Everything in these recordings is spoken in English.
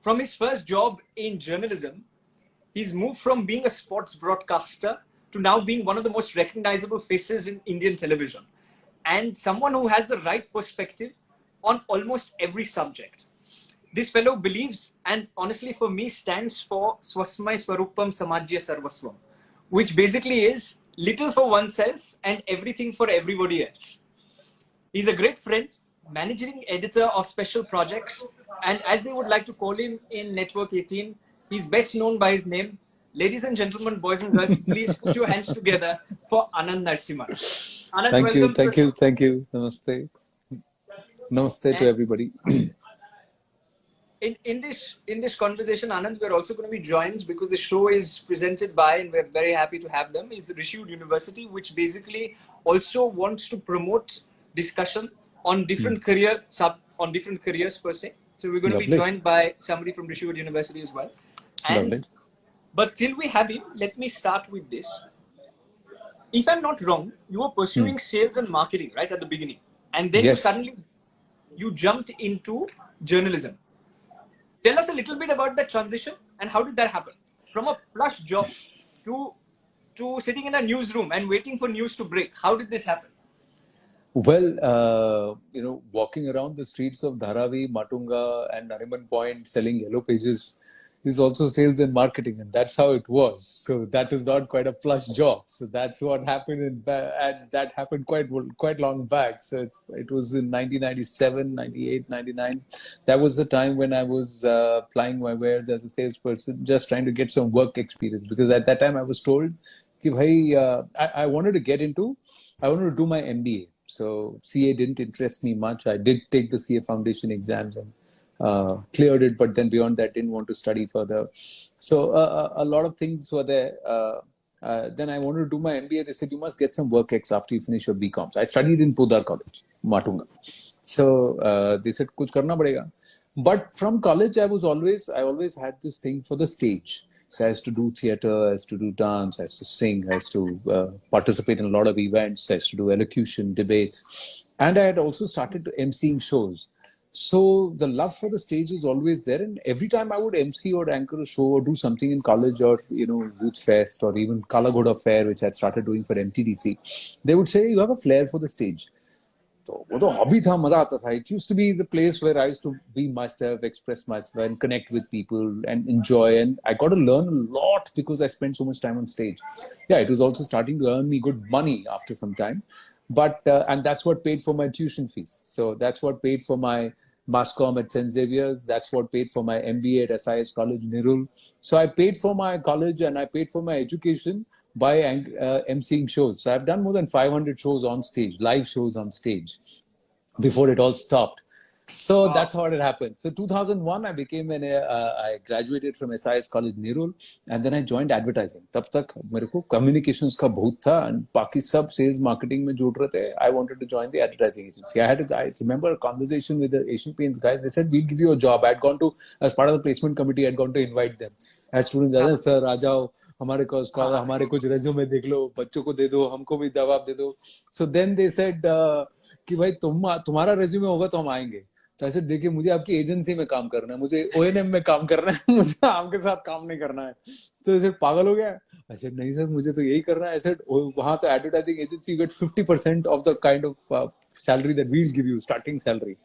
from his first job in journalism, he's moved from being a sports broadcaster to now being one of the most recognizable faces in Indian television, and someone who has the right perspective on almost every subject. This fellow believes, and honestly for me stands for Swasmay Swarupam Samajya Sarvasvam, which basically is little for oneself and everything for everybody else. He's a great friend, managing editor of special projects, and as they would like to call him in Network 18, he's best known by his name. Ladies and gentlemen, boys and girls, please put your hands together for Anand Narsimhan. Anand, thank you. Namaste. Namaste to everybody. In this conversation, Anand, we're also going to be joined, because the show is presented by, and we're very happy to have them, is Rishabh University, which basically also wants to promote discussion on different careers per se. So we're going to be joined by somebody from Rishabh University as well. But till we have him, let me start with this. If I'm not wrong, you were pursuing sales and marketing right at the beginning, and then you jumped into journalism. Tell us a little bit about that transition and how did that happen? From a plush job to sitting in a newsroom and waiting for news to break. How did this happen? Well, walking around the streets of Dharavi, Matunga and Nariman Point selling yellow pages is also sales and marketing, and that's how it was. So that is not quite a plush job. So that's what happened, and that happened quite long back. So it was in 1997, 98, 99. That was the time when I was plying my wares as a salesperson, just trying to get some work experience. Because at that time I was told, I wanted to do my MBA. So CA didn't interest me much. I did take the CA foundation exams and cleared it, but then beyond that didn't want to study further. So a lot of things were there. Then I wanted to do my MBA. They said, you must get some work ex after you finish your BCom. I studied in Pudar College, Matunga. So they said, kuch karna padega. But from college, I always had this thing for the stage. So I used to do theater, I used to do dance, I used to sing, I used to participate in a lot of events, I used to do elocution, debates. And I had also started emceeing shows. So the love for the stage was always there. And every time I would MC or anchor a show or do something in college or, Youth Fest or even Kala Ghoda Fair, which I had started doing for MTDC, they would say, you have a flair for the stage. So वो तो hobby था, मजा आता था. It used to be the place where I used to be myself, express myself and connect with people and enjoy. And I got to learn a lot because I spent so much time on stage. Yeah, it was also starting to earn me good money after some time. But, and that's what paid for my tuition fees. So that's what paid for my Mass-Com at St. Xavier's. That's what paid for my MBA at SIS College, Nirul. So I paid for my college and I paid for my education by emceeing shows. So I've done more than 500 shows on stage, live shows on stage, before it all stopped. So that's how it happened. So 2001, I graduated from SIS College, Nirul, and then I joined advertising. Tab tak mere ko communications ka bahut tha, and baki sab sales marketing mein jud rahe the. I wanted to join the advertising agency. I remember a conversation with the Asian Paints guys. They said, we'll give you a job. As part of the placement committee, I'd gone to invite them. As students, sir, aa jao. हमारे कुछ resume देख लो, बच्चों को दे दो, हमको भी जवाब दे दो. So then they said कि भाई तुम्हारा रेज्यूमे होगा तो हम आएंगे. तो ऐसे देखिए, मुझे आपकी एजेंसी में काम करना है, मुझे O&M में काम करना है, मुझे आपके साथ काम नहीं करना है. तो ऐसे पागल हो गया. I said नहीं सर, मुझे तो यही करना है. I said वहाँ तो advertising agency you get 50% of the kind of salary that we'll give you, starting salary.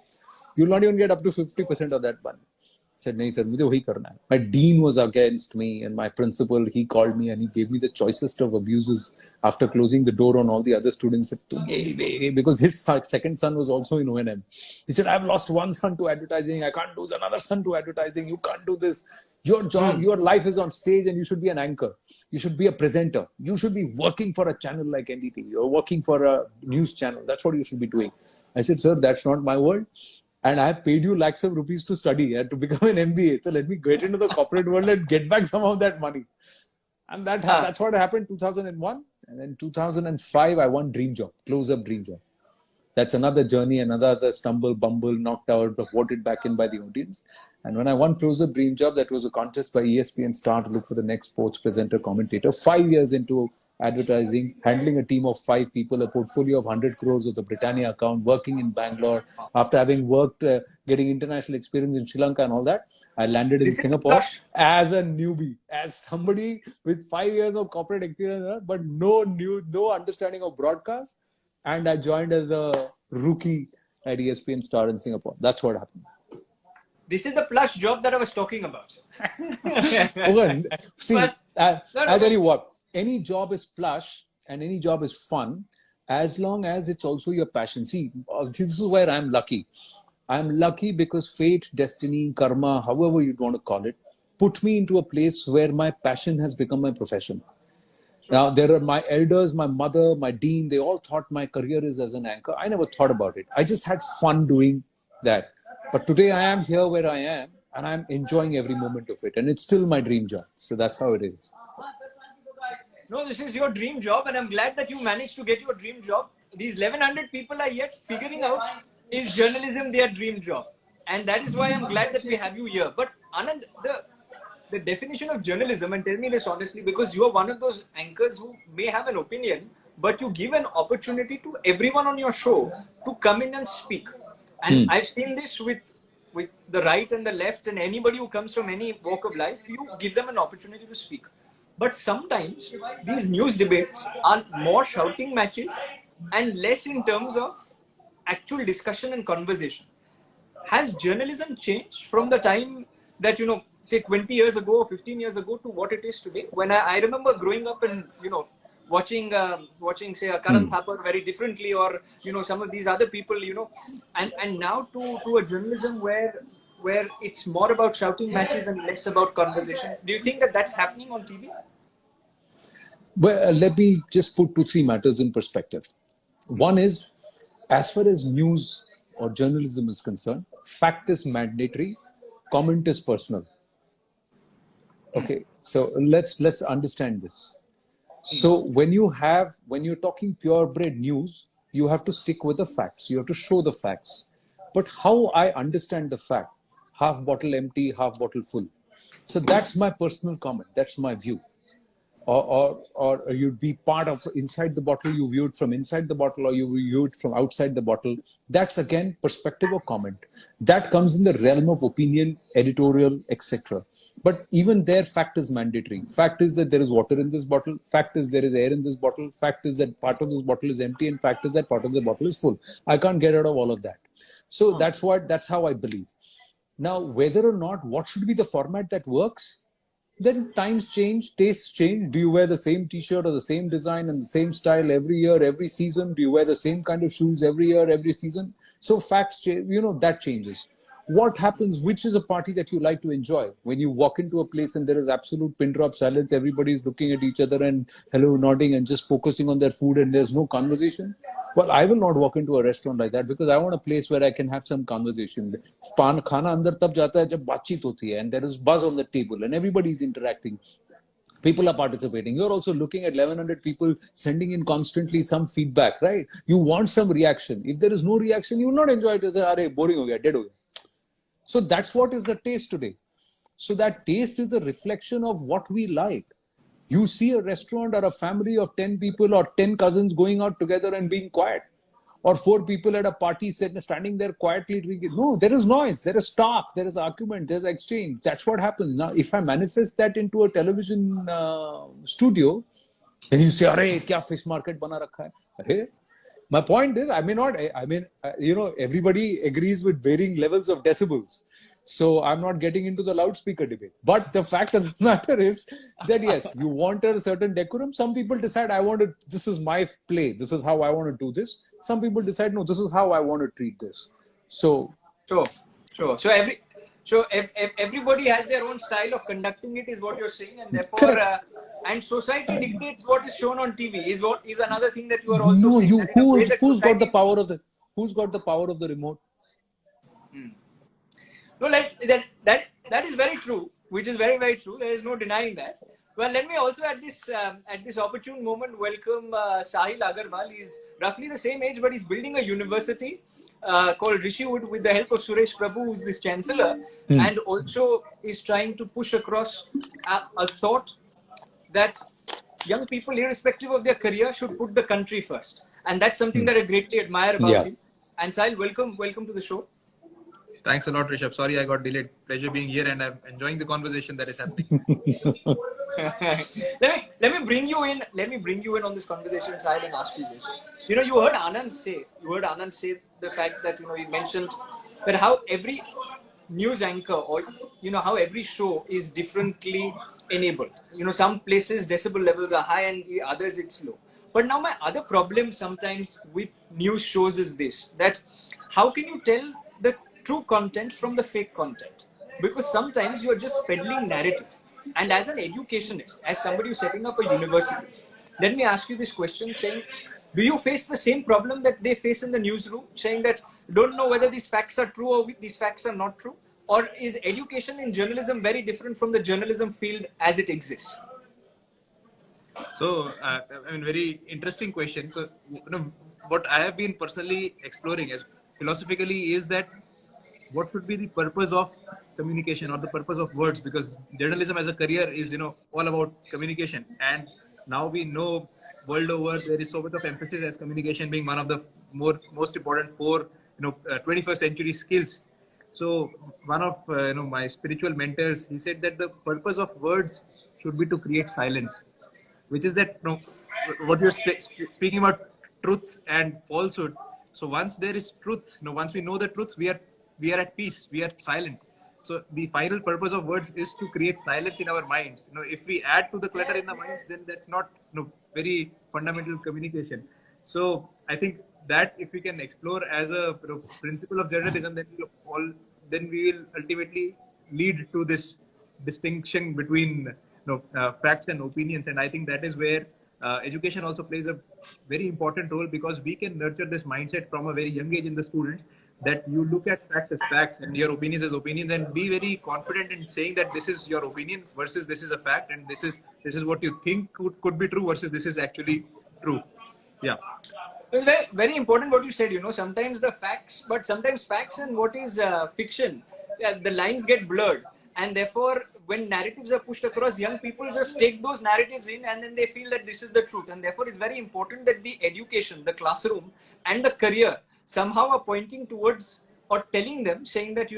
You'll not even get up to 50% of that money. Said, nahi sir, mujhe wahi karna hai. My dean was against me, and my principal, he called me and he gave me the choicest of abuses after closing the door on all the other students. Because his second son was also in O&M. He said, I've lost one son to advertising. I can't lose another son to advertising. You can't do this. Your job, your life is on stage, and you should be an anchor. You should be a presenter. You should be working for a channel like NDTV or working for a news channel. That's what you should be doing. I said, sir, that's not my world. And I have paid you lakhs of rupees to study and to become an MBA. So let me get into the corporate world and get back some of that money. And that's what happened in 2001. And then 2005, I won Dream Job, close-up Dream Job. That's another journey, another stumble, bumble, knocked out, but voted back in by the audience. And when I won close-up Dream Job, that was a contest by ESPN Star to look for the next sports presenter, commentator. 5 years into advertising, handling a team of 5 people, a portfolio of 100 crores of the Britannia account, working in Bangalore. After having worked, getting international experience in Sri Lanka and all that, I landed in This is the Singapore plush. as a newbie, as somebody with 5 years of corporate experience, but no understanding of broadcast. And I joined as a rookie at ESPN Star in Singapore. That's what happened. This is the plush job that I was talking about. Okay, see, But, I'll tell you what, any job is plush and any job is fun as long as it's also your passion. See, this is where I'm lucky. I'm lucky because fate, destiny, karma, however you want to call it, put me into a place where my passion has become my profession. Now, there are my elders, my mother, my dean, they all thought my career is as an anchor. I never thought about it. I just had fun doing that. But today I am here where I am and I'm enjoying every moment of it. And it's still my dream job. So that's how it is. no, this is your dream job, and I'm glad that you managed to get your dream job. These 1100 people are yet figuring out, is journalism their dream job? And that is why I'm glad that we have you here. But Anand, the definition of journalism, and tell me this honestly, because you are one of those anchors who may have an opinion, but you give an opportunity to everyone on your show to come in and speak. And I've seen this with the right and the left, and anybody who comes from any walk of life, you give them an opportunity to speak. But sometimes these news debates are more shouting matches and less in terms of actual discussion and conversation. Has journalism changed from the time that, say 20 years ago or 15 years ago to what it is today? When I remember growing up and, watching say a Karan Thapar very differently, or, some of these other people, and now to a journalism where it's more about shouting matches and less about conversation. Do you think that that's happening on TV? Well, let me just put 2, 3 matters in perspective. One is, as far as news or journalism is concerned, fact is mandatory, comment is personal. Okay, so let's understand this. So when you're talking purebred news, you have to stick with the facts. You have to show the facts. But how I understand the fact, half bottle empty, half bottle full. So that's my personal comment. That's my view. Or you'd be part of inside the bottle, you view it from inside the bottle, or you view it from outside the bottle. That's again perspective or comment. That comes in the realm of opinion, editorial, etc. But even there, fact is mandatory. Fact is that there is water in this bottle. Fact is there is air in this bottle. Fact is that part of this bottle is empty, and fact is that part of the bottle is full. I can't get out of all of that. So that's how I believe. Now, whether or not, what should be the format that works? Then times change, tastes change. Do you wear the same t-shirt or the same design and the same style every year, every season? Do you wear the same kind of shoes every year, every season? So facts change, that changes. What happens, which is a party that you like to enjoy? When you walk into a place and there is absolute pin drop silence, everybody is looking at each other and hello, nodding and just focusing on their food and there's no conversation. Well, I will not walk into a restaurant like that because I want a place where I can have some conversation. Khana andar tab jata hai jab baatcheet hoti hai and there is buzz on the table and everybody is interacting. People are participating. You're also looking at 1100 people sending in constantly some feedback, right? You want some reaction. If there is no reaction, you will not enjoy it. You say, "Arey, boring ho gaya, dead ho gaya." So that's what is the taste today. So that taste is a reflection of what we like. You see a restaurant or a family of 10 people or 10 cousins going out together and being quiet. Or 4 people at a party standing there quietly drinking. No, there is noise, there is talk, there is argument, there is exchange. That's what happens. Now, if I manifest that into a television studio, then you say, "Arey, kya fish market bana rakha hai?" Arey, my point is, everybody agrees with varying levels of decibels. So I'm not getting into the loudspeaker debate. But the fact of the matter is that, yes, you want a certain decorum. Some people decide, this is my play. This is how I want to do this. Some people decide, no, this is how I want to treat this. So, Sure. So everybody has their own style of conducting it, is what you're saying, and therefore, and society dictates what is shown on TV. Is another thing that you are also saying. Who's got the power of the remote? No, that is very true, which is very, very true. There is no denying that. Well, let me also at this opportune moment welcome Sahil Agarwal. He's roughly the same age, but he's building a university called Rishabh with the help of Suresh Prabhu, who's this chancellor, and also is trying to push across a thought that young people, irrespective of their career, should put the country first. And that's something that I greatly admire about him. And Sahil, welcome to the show. Thanks a lot, Rishabh. Sorry I got delayed. Pleasure being here, and I'm enjoying the conversation that is happening. let me bring you in. Let me bring you in on this conversation, Sahil, and ask you this. You heard Anand say the fact that he mentioned that how every news anchor or how every show is differently enabled. Some places decibel levels are high and others it's low. But now my other problem sometimes with news shows is this, that how can you tell the true content from the fake content? Because sometimes you're just peddling narratives. And as an educationist, as somebody who's setting up a university, let me ask you this question, saying, do you face the same problem that they face in the newsroom, saying that don't know whether these facts are true or these facts are not true? Or is education in journalism very different from the journalism field as it exists? So, very interesting question. So, what I have been personally exploring as philosophically is that what should be the purpose of communication or the purpose of words? Because journalism as a career is, all about communication. And now we know world over there is so much of emphasis as communication being one of the most important 4, 21st century skills. So one of my spiritual mentors, he said that the purpose of words should be to create silence, which is that what you're speaking about, truth and falsehood. So once there is truth, once we know the truth, we are at peace, we are silent. So the final purpose of words is to create silence in our minds. If we add to the clutter in the minds, then that's not very fundamental communication. So I think that if we can explore as a principle of journalism, then we will ultimately lead to this distinction between facts and opinions. And I think that is where education also plays a very important role, because we can nurture this mindset from a very young age in the students, that you look at facts as facts and your opinions as opinions, and be very confident in saying that this is your opinion versus this is a fact, and this is what you think could be true versus this is actually true. Yeah. It's very, very important what you said. Sometimes sometimes facts and what is fiction, the lines get blurred. And therefore, when narratives are pushed across, young people just take those narratives in and then they feel that this is the truth. And therefore, it's very important that the education, the classroom and the career somehow are pointing towards or telling them, saying that,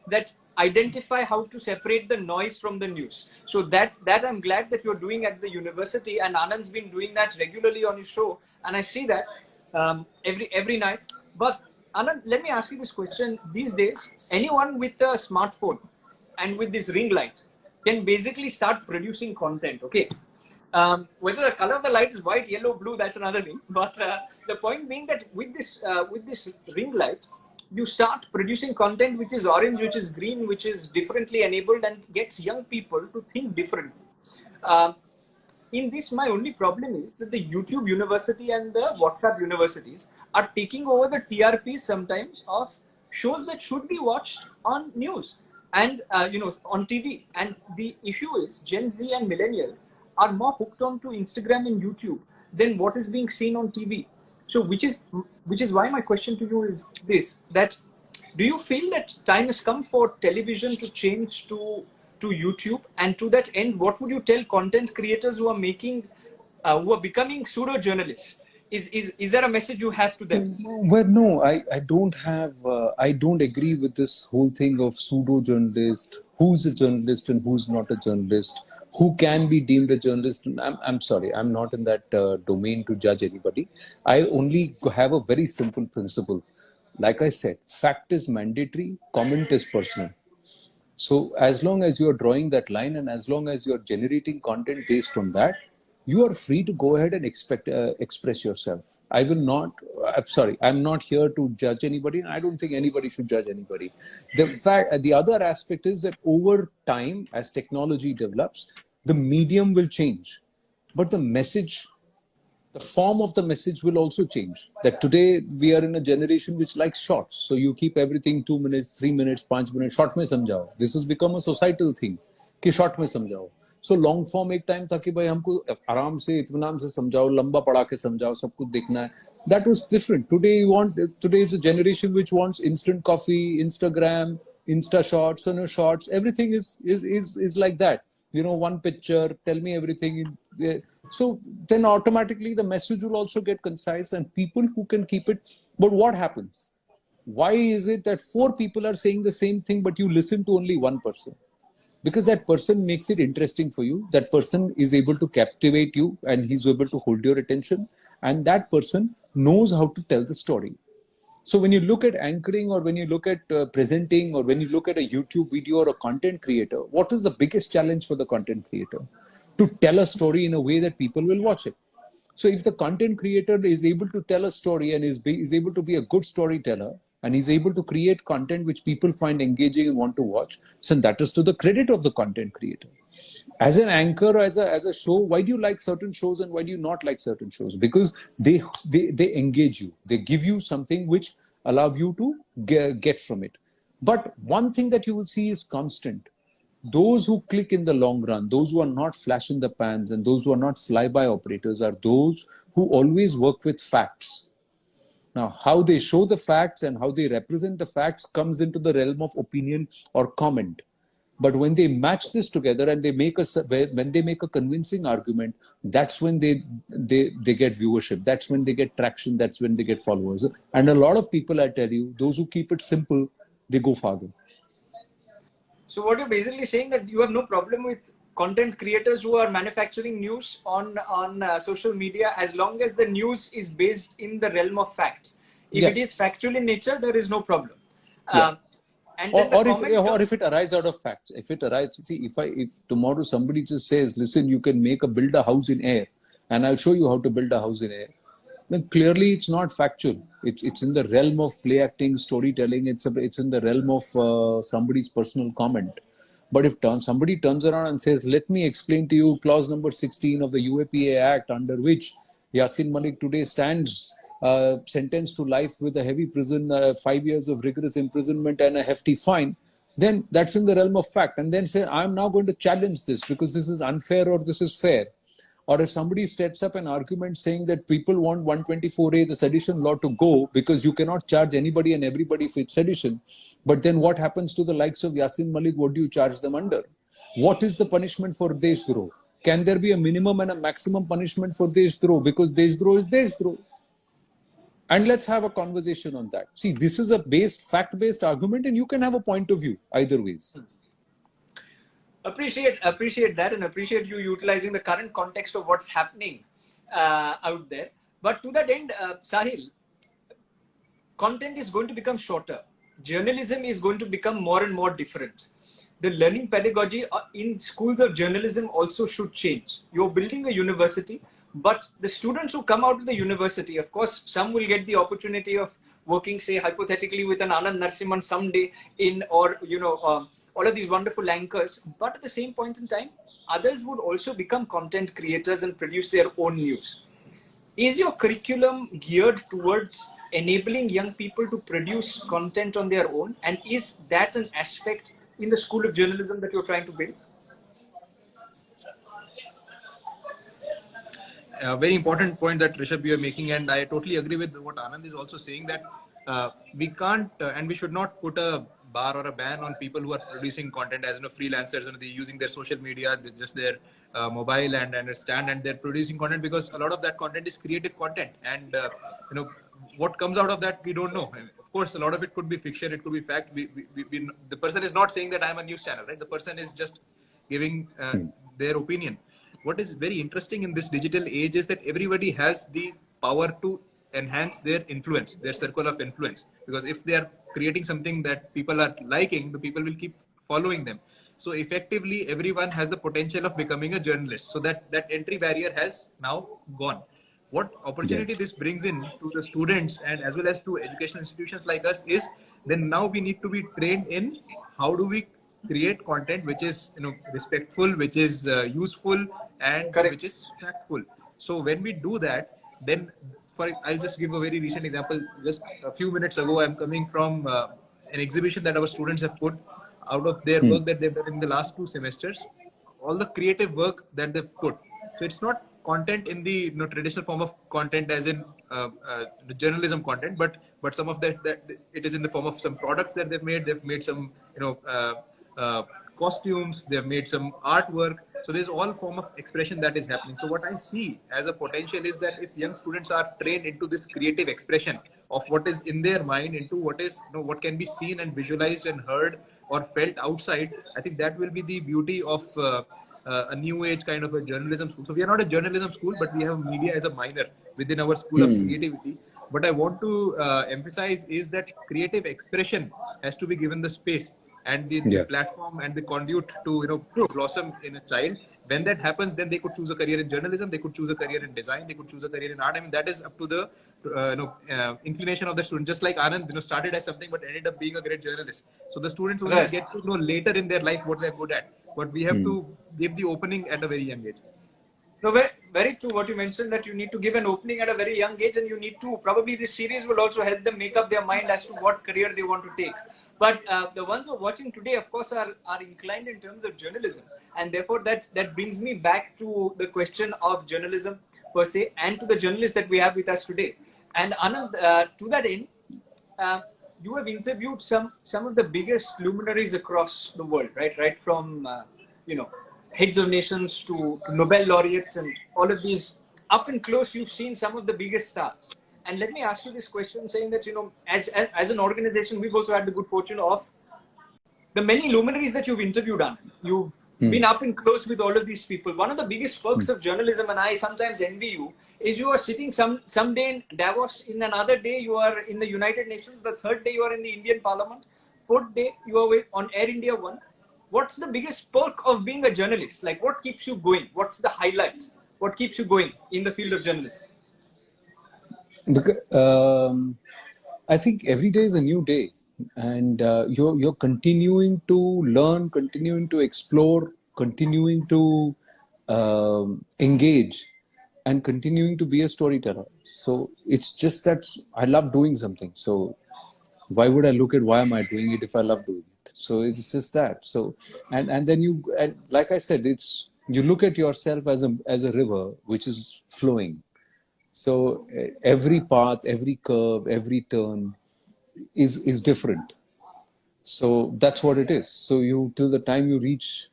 that identify how to separate the noise from the news. So that I'm glad that you're doing at the university, and Anand's been doing that regularly on his show. And I see that every night. But Anand, let me ask you this question. These days, anyone with a smartphone and with this ring light can basically start producing content. Okay. Whether the color of the light is white, yellow, blue, that's another thing. But the point being that with this ring light, you start producing content which is orange, which is green, which is differently enabled, and gets young people to think differently. In this, my only problem is that the YouTube university and the WhatsApp universities are taking over the TRPs sometimes of shows that should be watched on news and on TV. And the issue is Gen Z and millennials are more hooked on to Instagram and YouTube than what is being seen on TV. So which is why my question to you is this, that do you feel that time has come for television to change to YouTube? And to that end, what would you tell content creators who are becoming pseudo journalists? Is there a message you have to them? Well, no, I don't have, I don't agree with this whole thing of pseudo journalist, who's a journalist and who's not a journalist, who can be deemed a journalist. I'm sorry, I'm not in that domain to judge anybody. I only have a very simple principle. Like I said, fact is mandatory, comment is personal. So as long as you're drawing that line and as long as you're generating content based on that, you are free to go ahead and express yourself. I will not, I'm sorry, I'm not here to judge anybody, and I don't think anybody should judge anybody. The other aspect is that over time, as technology develops, the medium will change, but the message, the form of the message will also change. That today we are in a generation which likes shorts. So you keep everything 2 minutes, 3 minutes, 5 minutes, short mein samjhao. This has become a societal thing, कि short mein samjhao. So long form एक time था कि भाई हमको आराम से इत्मीनान से समझाओ, लंबा पढ़ा के समझाओ, सब कुछ देखना है. That was different. Today is a generation which wants instant coffee, Instagram, Insta shots, shorts. Everything is like that. one picture, tell me everything. So then automatically the message will also get concise, and people who can keep it. But what happens? Why is it that four people are saying the same thing, but you listen to only one person? Because that person makes it interesting for you. That person is able to captivate you, and he's able to hold your attention, and that person knows how to tell the story. So when you look at anchoring, or when you look at presenting, or when you look at a YouTube video or a content creator, what is the biggest challenge for the content creator? To tell a story in a way that people will watch it. So if the content creator is able to tell a story and is able to be a good storyteller, and is able to create content which people find engaging and want to watch, so that is to the credit of the content creator. As an anchor, as a show, why do you like certain shows and why do you not like certain shows? Because they engage you. They give you something which allow you to get from it. But one thing that you will see is constant. Those who click in the long run, those who are not flash in the pans, and those who are not fly-by operators, are those who always work with facts. Now, how they show the facts and how they represent the facts comes into the realm of opinion or comment. But when they match this together and when they make a convincing argument, that's when they get viewership. That's when they get traction. That's when they get followers. And a lot of people, I tell you, those who keep it simple, they go farther. So what you're basically saying, that you have no problem with content creators who are manufacturing news on social media, as long as the news is based in the realm of facts. If it is factual in nature, there is no problem. And then or if it arises out of facts. If it arises, see, if tomorrow somebody just says, listen, you can build a house in air, and I'll show you how to build a house in air, then clearly it's not factual. It's in the realm of play acting, storytelling. It's in the realm of somebody's personal comment. But if somebody turns around and says, let me explain to you clause number 16 of the UAPA Act, under which Yasin Malik today stands sentenced to life with a heavy prison, 5 years of rigorous imprisonment and a hefty fine, then that's in the realm of fact. And then say, I'm now going to challenge this because this is unfair or this is fair. Or if somebody sets up an argument saying that people want 124A, the sedition law, to go because you cannot charge anybody and everybody for sedition. But then what happens to the likes of Yasin Malik? What do you charge them under? What is the punishment for Deshdroh? Can there be a minimum and a maximum punishment for Deshdroh? Because Deshdroh is Deshdroh. And let's have a conversation on that. See, this is a fact-based argument, and you can have a point of view either ways. Appreciate that, and appreciate you utilizing the current context of what's happening out there. But to that end, Sahil, content is going to become shorter. Journalism is going to become more and more different. The learning pedagogy in schools of journalism also should change. You're building a university, but the students who come out of the university, of course, some will get the opportunity of working, say, hypothetically with an Anand Narsimhan someday all of these wonderful anchors. But at the same point in time, others would also become content creators and produce their own news. Is your curriculum geared towards enabling young people to produce content on their own? And is that an aspect in the School of Journalism that you're trying to build? A very important point that Rishabh you are making, and I totally agree with what Anand is also saying, that we can't and we should not put a bar or a ban on people who are producing content as freelancers, they're using their social media, just their mobile and stand, and they're producing content, because a lot of that content is creative content, and what comes out of that we don't know. And of course, a lot of it could be fiction, it could be fact. The person is not saying that I'm a news channel, right? The person is just giving their opinion. What is very interesting in this digital age is that everybody has the power to enhance their influence, their circle of influence. Because if they are creating something that people are liking, the people will keep following them. So effectively, everyone has the potential of becoming a journalist. So that entry barrier has now gone. What opportunity this brings in to the students and as well as to educational institutions like us is, then now we need to be trained in how do we create content which is respectful, which is useful, and which is factful. So when we do that, then I'll just give a very recent example. Just a few minutes ago, I'm coming from an exhibition that our students have put out of their work that they've done in the last 2 semesters, all the creative work that they've put. So it's not content in the traditional form of content as in the journalism content, but some of that it is in the form of some products that they've made. They've made some costumes, they have made some artwork. So there's all form of expression that is happening. So what I see as a potential is that if young students are trained into this creative expression of what is in their mind into what is, what can be seen and visualized and heard or felt outside, I think that will be the beauty of a new age kind of a journalism school. So we are not a journalism school, but we have media as a minor within our school of creativity. What I want to emphasize is that creative expression has to be given the space and the platform and the conduit to blossom in a child. When that happens, then they could choose a career in journalism, they could choose a career in design, they could choose a career in art. I mean, that is up to the inclination of the student. Just like Anand, started as something but ended up being a great journalist. So the students only get to know later in their life what they're good at. But we have to give the opening at a very young age. No, very, very true what you mentioned, that you need to give an opening at a very young age, and you need to, probably this series will also help them make up their mind as to what career they want to take. But the ones who are watching today, of course, are inclined in terms of journalism. And therefore, that brings me back to the question of journalism per se, and to the journalists that we have with us today. And Anand, to that end, you have interviewed some of the biggest luminaries across the world, right? Right from, heads of nations to Nobel laureates and all of these. Up and close, you've seen some of the biggest stars. And let me ask you this question, saying that, as an organization, we've also had the good fortune of the many luminaries that you've interviewed on. You've been up and close with all of these people. One of the biggest perks of journalism, and I sometimes envy you, is you are sitting someday in Davos, in another day you are in the United Nations, the third day you are in the Indian Parliament, fourth day you are on Air India 1. What's the biggest perk of being a journalist? Like, what keeps you going? What's the highlight? What keeps you going in the field of journalism? Because, I think every day is a new day, and you're continuing to learn, continuing to explore, continuing to engage, and continuing to be a storyteller. So it's just that I love doing something. So why would I look at why am I doing it if I love doing it? So it's just that. So and then like I said, it's you look at yourself as a river which is flowing. So every path, every curve, every turn is different. So that's what it is. So you till the time you reach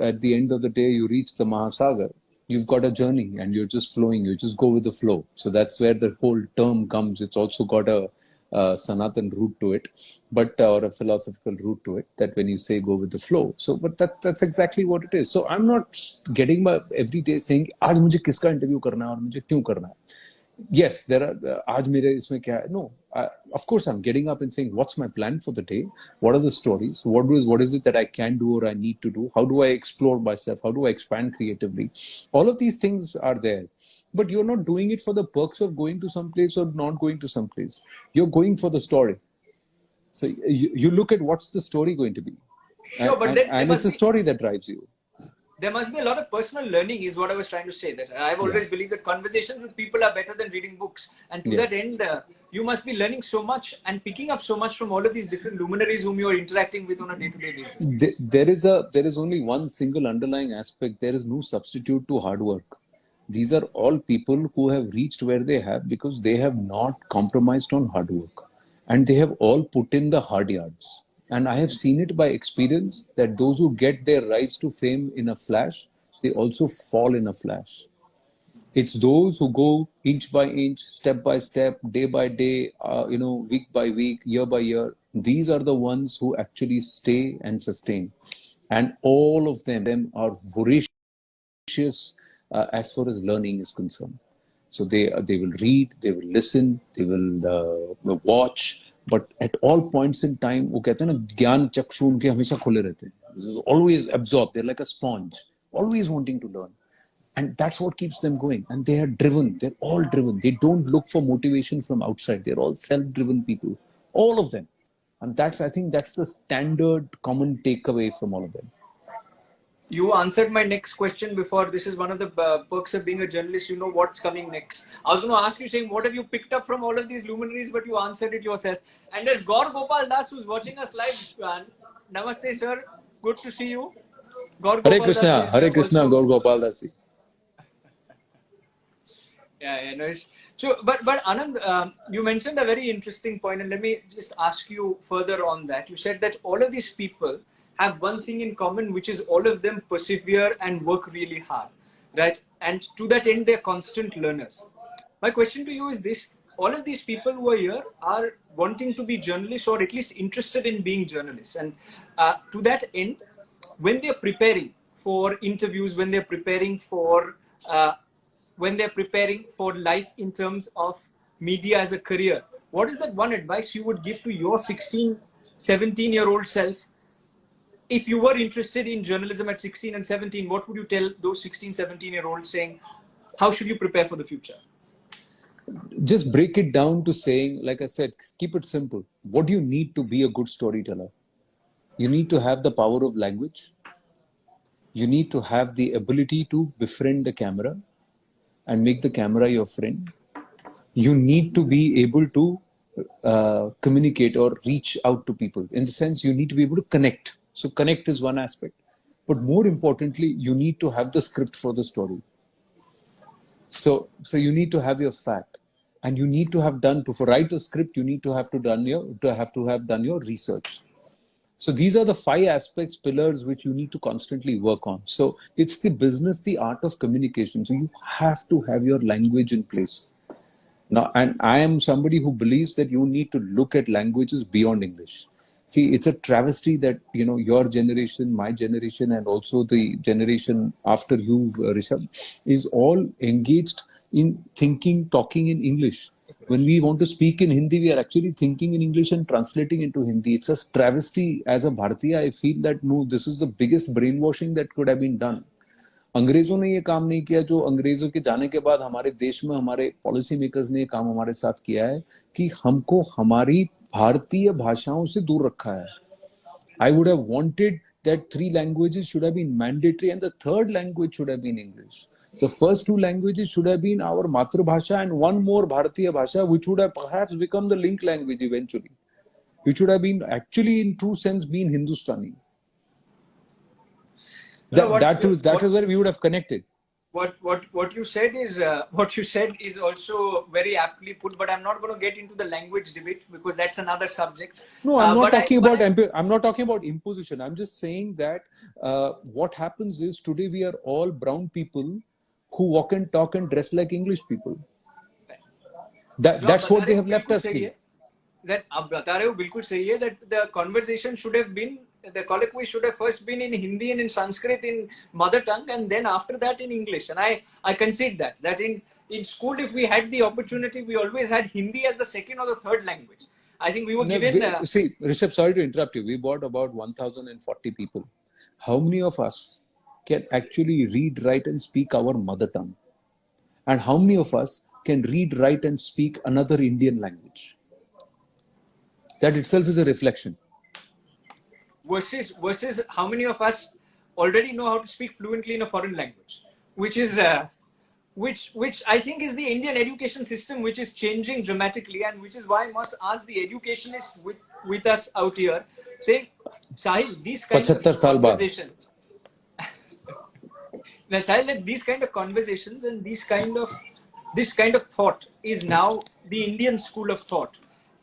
at the end of the day, you reach the Mahasagar. You've got a journey and you're just flowing. You just go with the flow. So that's where the whole term comes. It's also got a Sanatan root to it, but or a philosophical root to it. That when you say go with the flow. So, but that's exactly what it is. So I'm not getting my every day saying आज मुझे किसका interview करना है और मुझे क्यों करना है. Yes, there are आज मेरे इसमें क्या है? No, of course I'm getting up and saying what's my plan for the day, what are the stories, what is it that I can do or I need to do, how do I explore myself, how do I expand creatively. All of these things are there, but you're not doing it for the perks of going to some place or not going to some place. You're going for the story. So you look at what's the story going to be. Sure, but and it's the story that drives you. There must be a lot of personal learning, is what I was trying to say. That I've always believed that conversations with people are better than reading books. And to that end, you must be learning so much and picking up so much from all of these different luminaries whom you are interacting with on a day-to-day basis. There is only one single underlying aspect. There is no substitute to hard work. These are all people who have reached where they have because they have not compromised on hard work. And they have all put in the hard yards. And I have seen it by experience that those who get their rise to fame in a flash, they also fall in a flash. It's those who go inch by inch, step by step, day by day, week by week, year by year. These are the ones who actually stay and sustain. And all of them are voracious as far as learning is concerned. So they will read, they will listen, they will watch. But at all points in time, वो कहते हैं ना ज्ञान चक्षु उनके हमेशा खुले रहते हैं. Always absorbed. They're like a sponge, always wanting to learn, and that's what keeps them going. And they are driven. They're all driven. They don't look for motivation from outside. They're all self-driven people, all of them. And I think that's the standard common takeaway from all of them. You answered my next question before. This is one of the perks of being a journalist. You know what's coming next. I was going to ask you, saying, what have you picked up from all of these luminaries? But you answered it yourself. And there's Gaur Gopal Das, who's watching us live. Namaste, sir. Good to see you. Gaur Hare Krishna. Hare Krishna, Gaur Gopal Das. Yeah, no. So, but Anand, you mentioned a very interesting point, and let me just ask you further on that. You said that all of these people have one thing in common, which is all of them persevere and work really hard, right? And to that end, they're constant learners. My question to you is this: all of these people who are here are wanting to be journalists, or at least interested in being journalists. And to that end, when they're preparing for interviews, uh, when they're preparing for life in terms of media as a career, what is that one advice you would give to your 16, 17-year-old self? If you were interested in journalism at 16 and 17, what would you tell those 16, 17-year-olds saying, how should you prepare for the future? Just break it down to saying, like I said, keep it simple. What do you need to be a good storyteller? You need to have the power of language. You need to have the ability to befriend the camera and make the camera your friend. You need to be able to communicate or reach out to people. In the sense, you need to be able to connect. So connect is one aspect. But more importantly, you need to have the script for the story. So you need to have your fact, and you need to have done to write the script. You need to have done your research. So these are the 5 aspects, pillars, which you need to constantly work on. So it's the business, the art of communication. So you have to have your language in place. Now, and I am somebody who believes that you need to look at languages beyond English. See, it's a travesty that, your generation, my generation, and also the generation after you, Rishabh, is all engaged in thinking, talking in English. When we want to speak in Hindi, we are actually thinking in English and translating into Hindi. It's a travesty. As a Bharatiya, I feel that, no, this is the biggest brainwashing that could have been done. अंग्रेजों ने ये काम नहीं किया जो अंग्रेजों के जाने के बाद हमारे देश में हमारे पॉलिसी मेकर्स ने ये काम हमारे साथ किया है कि हमको हमारी भारतीय भाषाओं से दूर रखा है. I would have wanted that 3 languages should have been mandatory and the 3rd language should have been English. The first 2 languages should have been our Matrabhasha and one more Bharatiya Bhasha, which would have perhaps become the link language eventually. Which would have been actually in true sense been Hindustani. That is where we would have connected. What you said is also very aptly put, but I'm not going to get into the language debate because that's another subject. No, I'm not talking about imposition. I'm just saying that what happens is today we are all brown people who walk and talk and dress like English people. That's what they have left us with. That आप बता रहे हो बिल्कुल सही है, that the conversation should have been, the colloquy should have first been in Hindi and in Sanskrit in mother tongue, and then after that in English. And I concede that in school, if we had the opportunity, we always had Hindi as the 2nd or the 3rd language. I think we were given... See, Rishabh, sorry to interrupt you. We've got about 1,040 people. How many of us can actually read, write and speak our mother tongue? And how many of us can read, write and speak another Indian language? That itself is a reflection. Versus how many of us already know how to speak fluently in a foreign language, which I think is the Indian education system, which is changing dramatically, and which is why I must ask the educationists with us out here, saying, Sahil, these kinds of conversations, now, Sahil, these kind of conversations and this kind of thought is now the Indian school of thought,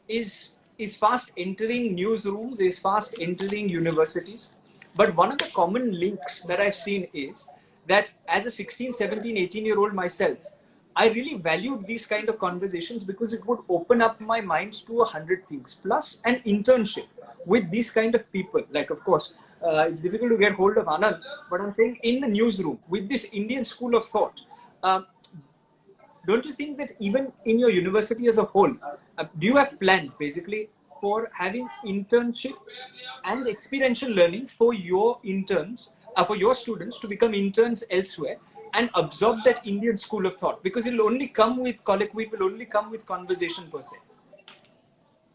is fast entering newsrooms, is fast entering universities. But one of the common links that I've seen is that as a 16, 17, 18-year-old myself, I really valued these kind of conversations because it would open up my minds to 100 things, plus an internship with these kind of people. Like, of course, it's difficult to get hold of Anand, but I'm saying in the newsroom with this Indian school of thought, don't you think that even in your university as a whole, do you have plans basically for having internships and experiential learning for your interns, for your students to become interns elsewhere and absorb that Indian school of thought? Because it will only come with colloquy, it will only come with conversation per se.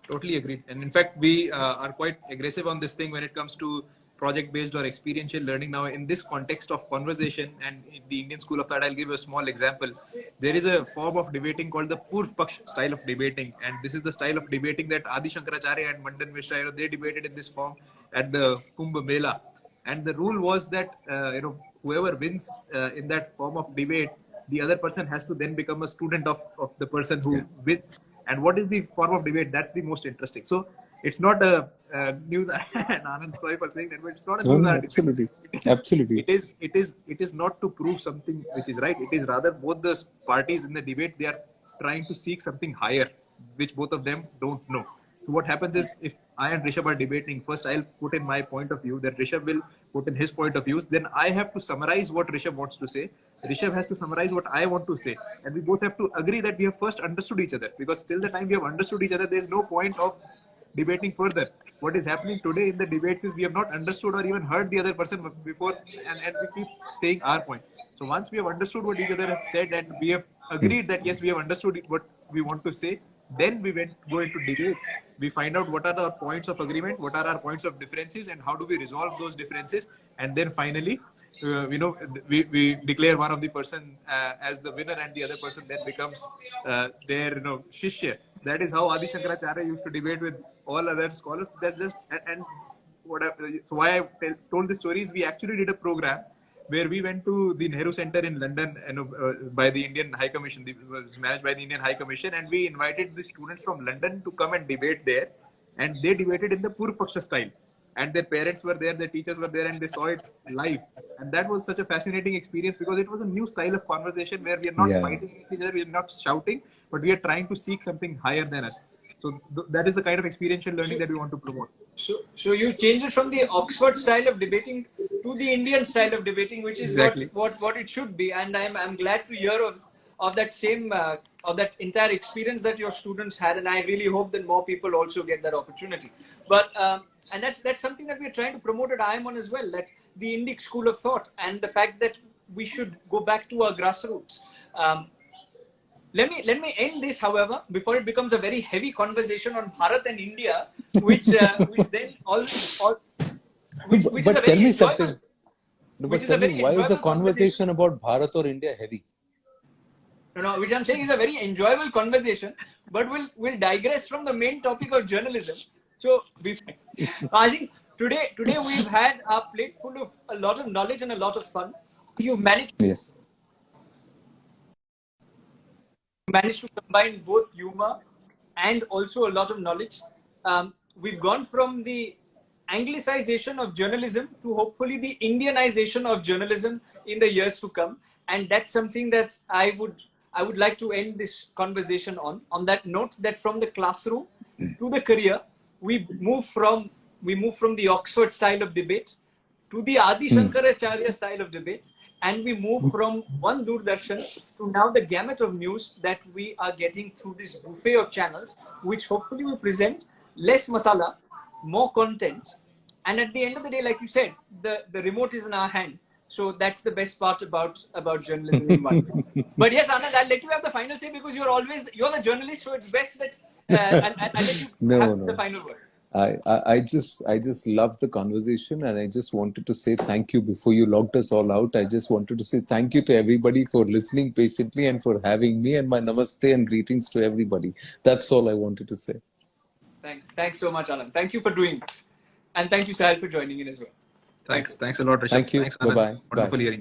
Totally agreed. And in fact, we are quite aggressive on this thing when it comes to project-based or experiential learning. Now, in this context of conversation and in the Indian school of thought, I'll give a small example. There is a form of debating called the Purv Paksh style of debating, and this is the style of debating that Adi Shankaracharya and Mandan Mishra, they debated in this form at the Kumbh Mela. And the rule was that whoever wins in that form of debate, the other person has to then become a student of the person who wins. And what is the form of debate? That's the most interesting. So It's not a news. And Anand, sorry for saying that, but it's not a No, news no, article. absolutely. It is, Absolutely. it is not to prove something which is right. It is rather both the parties in the debate, they are trying to seek something higher, which both of them don't know. So what happens is, if I and Rishabh are debating, first I'll put in my point of view, then Rishabh will put in his point of views, then I have to summarize what Rishabh wants to say. Rishabh has to summarize what I want to say, and we both have to agree that we have first understood each other. Because till the time we have understood each other, there is no point of debating further. What is happening today in the debates is we have not understood or even heard the other person before, and we keep saying our point. So once we have understood what each other have said, and we have agreed that yes, we have understood what we want to say, then we go into debate. We find out what are our points of agreement, what are our points of differences, and how do we resolve those differences. And then finally, we declare one of the person as the winner, and the other person then becomes their shishya. That is how Adi Shankaracharya used to debate with all other scholars. That's just and what so why I told the story is we actually did a program where we went to the Nehru Center in London, by the Indian High Commission. It was managed by the Indian High Commission, and we invited the students from London to come and debate there, and they debated in the Purv Paksha style. And their parents were there, their teachers were there, and they saw it live. And that was such a fascinating experience because it was a new style of conversation where we are not Yeah. fighting each other, we are not shouting, but we are trying to seek something higher than us. So that is the kind of experiential learning that we want to promote. So you change it from the Oxford style of debating to the Indian style of debating, which is Exactly. what it should be. And I'm glad to hear of that same of that entire experience that your students had. And I really hope that more people also get that opportunity. But and that's something that we're trying to promote at I.I.M.U.N as well. That the Indic school of thought and the fact that we should go back to our grassroots. Let me end this, however, before it becomes a very heavy conversation on Bharat and India, which then which is a But tell very me enjoyable, something. No, which but is a tell me, very why is the enjoyable conversation. conversation about Bharat or India heavy? No, which I'm saying is a very enjoyable conversation, but we'll digress from the main topic of journalism. So I think today we've had our plate full of a lot of knowledge and a lot of fun. You've Yes. managed to combine both humor and also a lot of knowledge. We've gone from the Anglicization of journalism to hopefully the Indianization of journalism in the years to come, and that's something that I would like to end this conversation on that note. That from the classroom to the career, we move from the Oxford style of debate to the Adi Shankaracharya style of debates, and we move from one Doordarshan to now the gamut of news that we are getting through this buffet of channels, which hopefully will present less masala, more content, and at the end of the day, like you said, the remote is in our hand. So that's the best part about journalism in one way. But yes, Anand, I'll let you have the final say because you're the journalist, so it's best that I'll let you No, have the no. final word. I just love the conversation, and I just wanted to say thank you before you logged us all out. I just wanted to say thank you to everybody for listening patiently and for having me, and my namaste and greetings to everybody. That's all I wanted to say. Thanks so much, Anand. Thank you for doing this, and thank you, Sahil, for joining in as well. Thanks a lot, Rishabh. Thank you. Thanks, Bye Anand. bye. Bye. Wonderful hearing.